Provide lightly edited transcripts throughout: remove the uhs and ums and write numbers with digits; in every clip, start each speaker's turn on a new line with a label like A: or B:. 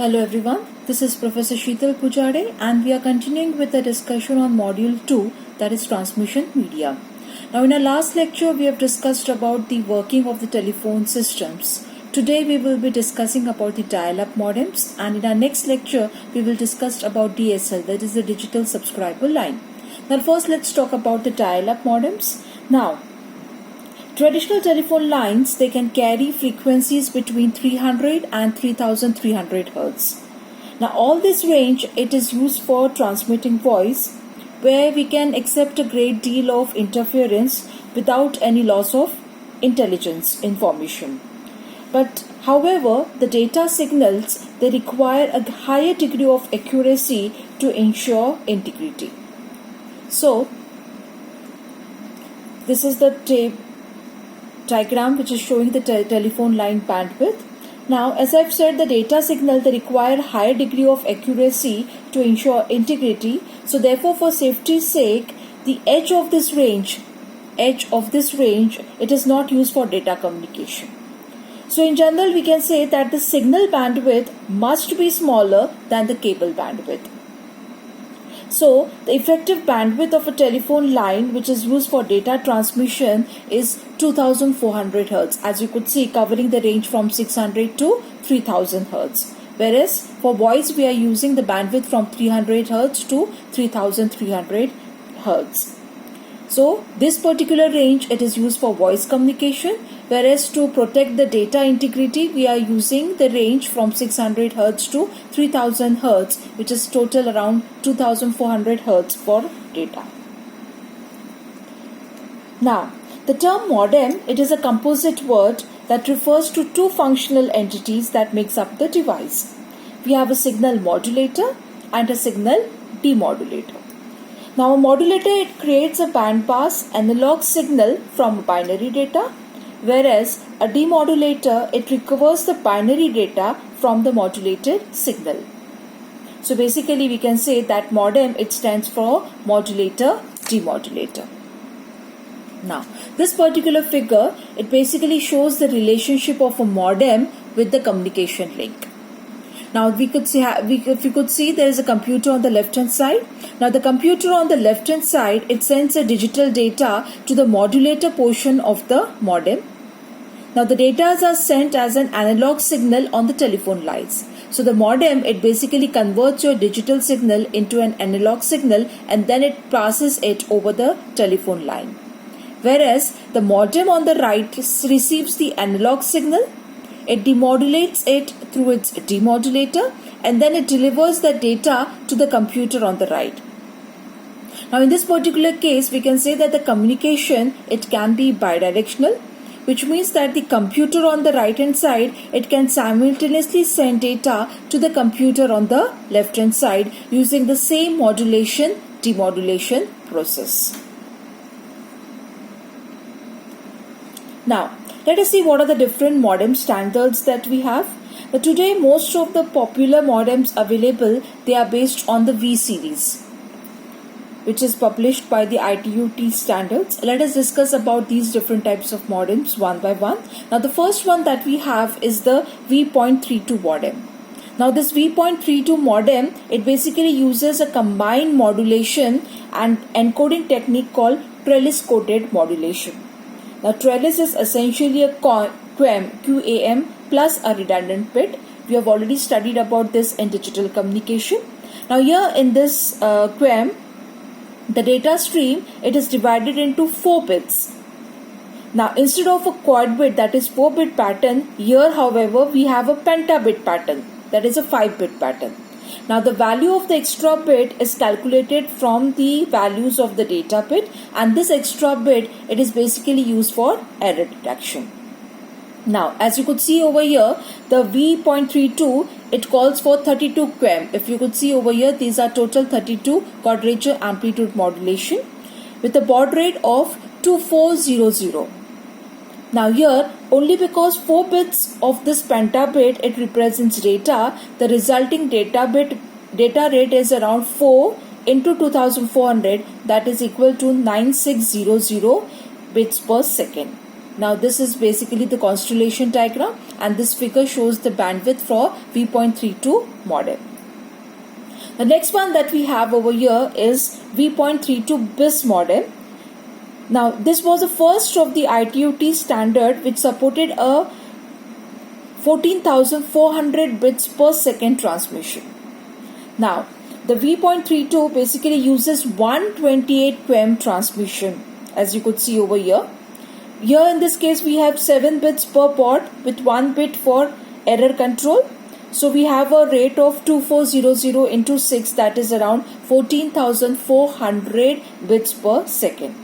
A: Hello everyone, this is Professor Sheetal Pujare and we are continuing with the discussion on Module 2, that is Transmission Media. Now in our last lecture we have discussed about the working of the telephone systems. Today we will be discussing about the dial-up modems, and in our next lecture we will discuss about DSL, that is the digital subscriber line. Now first let's talk about the dial-up modems. Now traditional telephone lines, they can carry frequencies between 300 and 3300 Hz. Now all this range, it is used for transmitting voice, where we can accept a great deal of interference without any loss of intelligence information. But however, the data signals, they require a higher degree of accuracy to ensure integrity. So this is the diagram which is showing the telephone line bandwidth. Now, as I've said, the data signal, they require higher degree of accuracy to ensure integrity. So therefore, for safety's sake, the edge of this range, it is not used for data communication. So in general, we can say that the signal bandwidth must be smaller than the cable bandwidth. So the effective bandwidth of a telephone line which is used for data transmission is 2400 Hz, as you could see, covering the range from 600 to 3000 Hz. Whereas for voice we are using the bandwidth from 300 Hz to 3300 Hz. So this particular range, it is used for voice communication, whereas to protect the data integrity we are using the range from 600 Hz to 3000 Hz, which is total around 2400 Hz for data. Now the term modem, it is a composite word that refers to two functional entities that makes up the device. We have a signal modulator and a signal demodulator. Now a modulator, it creates a bandpass analog signal from binary data, whereas a demodulator, it recovers the binary data from the modulated signal. So basically we can say that modem, it stands for modulator demodulator. Now this particular figure, it basically shows the relationship of a modem with the communication link. Now if you could see, there is a computer on the left hand side. Now the computer on the left hand side, it sends a digital data to the modulator portion of the modem. Now the data are sent as an analog signal on the telephone lines. So the modem, it basically converts your digital signal into an analog signal and then it passes it over the telephone line. Whereas the modem on the right receives the analog signal, it demodulates it through its demodulator, and then it delivers the data to the computer on the right. Now in this particular case, we can say that the communication, it can be bidirectional, which means that the computer on the right hand side, it can simultaneously send data to the computer on the left hand side using the same modulation demodulation process. Now let us see what are the different modem standards that we have. But today most of the popular modems available, they are based on the V series, which is published by the ITU-T standards. Let us discuss about these different types of modems one by one. Now the first one that we have is the V.32 modem. Now this V.32 modem, it basically uses a combined modulation and encoding technique called trellis-coded modulation. Now trellis is essentially a QAM plus a redundant bit. We have already studied about this in digital communication. Now here in this QAM, the data stream, it is divided into 4 bits. Now instead of a quad bit, that is 4-bit pattern, here however we have a pentabit pattern, that is a 5-bit pattern. Now the value of the extra bit is calculated from the values of the data bit, and this extra bit, it is basically used for error detection. Now as you could see over here, the V.32, it calls for 32 QAM. If you could see over here, these are total 32 quadrature amplitude modulation with a baud rate of 2400. Now here, only because 4 bits of this pentabit, it represents data, the resulting data rate is around 4 into 2400, that is equal to 9600 bits per second. Now this is basically the constellation diagram, and this figure shows the bandwidth for V.32 modem. The next one that we have over here is V.32 BIS modem. Now this was the first of the ITU-T standard which supported a 14,400 bits per second transmission. Now the V.32 basically uses 128 QAM transmission, as you could see over here. Here in this case we have 7 bits per port with 1 bit for error control. So we have a rate of 2400 into 6, that is around 14,400 bits per second.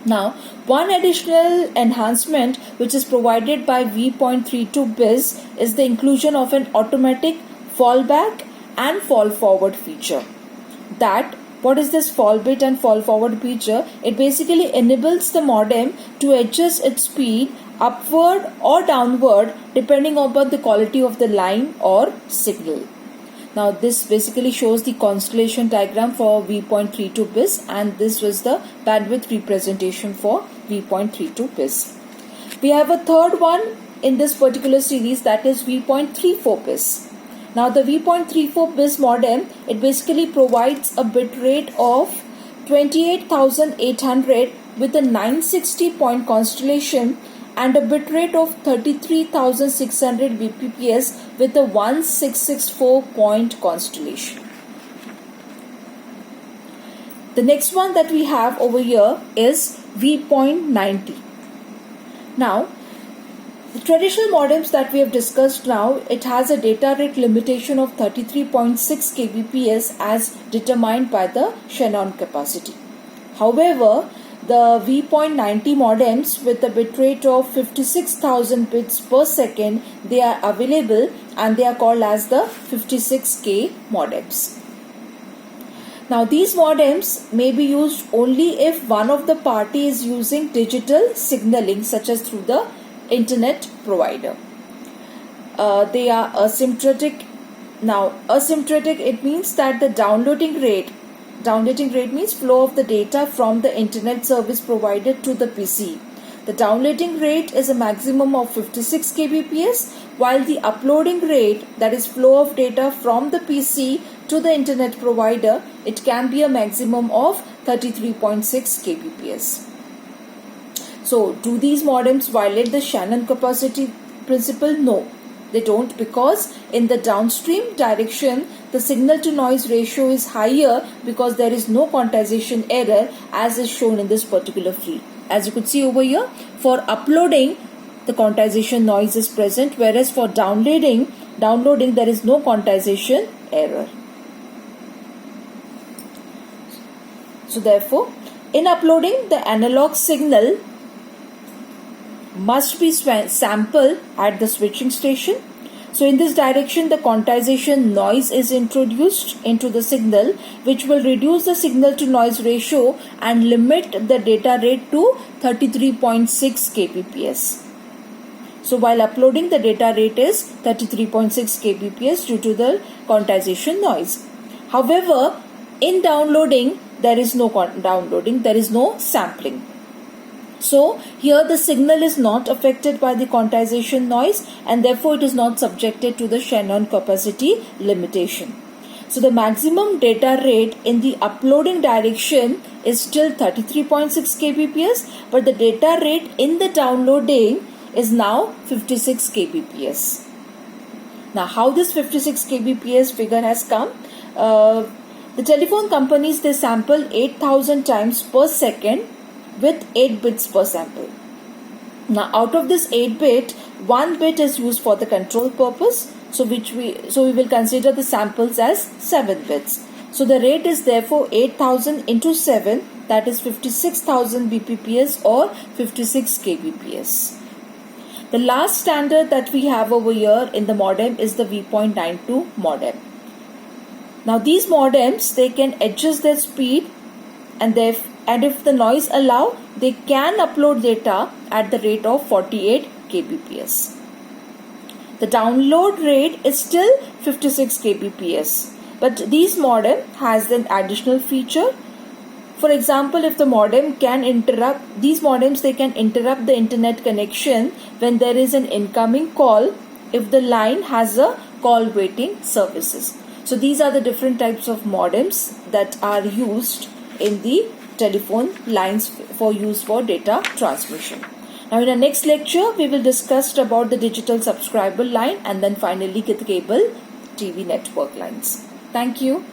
A: Now one additional enhancement which is provided by V.32 BIS is the inclusion of an automatic fallback and fall forward feature. What is this fall bit and fall forward feature? It basically enables the modem to adjust its speed upward or downward depending upon the quality of the line or signal. Now this basically shows the constellation diagram for V.32 BIS, and this was the bandwidth representation for V.32 BIS. We have a third one in this particular series, that is V.34 BIS. Now the V.34 BIS modem, it basically provides a bit rate of 28,800 with a 960 point constellation and a bit rate of 33,600 Bpps with a 1664 point constellation. The next one that we have over here is V.90. Now the traditional modems that we have discussed now, it has a data rate limitation of 33.6 kbps as determined by the Shannon capacity. However, the V.90 modems with a bitrate of 56,000 bits per second, they are available and they are called as the 56K modems. Now these modems may be used only if one of the party is using digital signaling, such as through the internet provider. They are asymptotic. Now asymptotic, it means that the downloading rate means flow of the data from the internet service provider to the PC. The downloading rate is a maximum of 56 kbps, while the uploading rate, that is flow of data from the PC to the internet provider, it can be a maximum of 33.6 kbps. So, do these modems violate the Shannon capacity principle? No, they don't, because in the downstream direction, the signal to noise ratio is higher because there is no quantization error as is shown in this particular field. As you could see over here, for uploading, the quantization noise is present, whereas for downloading there is no quantization error. So therefore, in uploading, the analog signal must be sampled at the switching station. So in this direction, the quantization noise is introduced into the signal, which will reduce the signal to noise ratio and limit the data rate to 33.6 kbps. So while uploading, the data rate is 33.6 kbps due to the quantization noise. However, in downloading, there is no downloading, there is no sampling. So here the signal is not affected by the quantization noise, and therefore it is not subjected to the Shannon capacity limitation. So the maximum data rate in the uploading direction is still 33.6 kbps, but the data rate in the downloading is now 56 kbps. Now how this 56 kbps figure has come? The telephone companies, they sample 8,000 times per second with 8 bits per sample. Now out of this 8 bit, 1 bit is used for the control purpose, so we will consider the samples as 7 bits. So the rate is therefore 8,000 into 7, that is 56,000 Bpps or 56 kbps. The last standard that we have over here in the modem is the V.92 modem. Now these modems, they can adjust their speed, and if the noise allow, they can upload data at the rate of 48 kbps. The download rate is still 56 kbps, but these modem has an additional feature For example, if the modem can interrupt, these modems, they can interrupt the internet connection when there is an incoming call if the line has a call waiting services. So these are the different types of modems that are used in the telephone lines for use for data transmission. Now in our next lecture, we will discuss about the digital subscriber line and then finally the cable TV network lines. Thank you.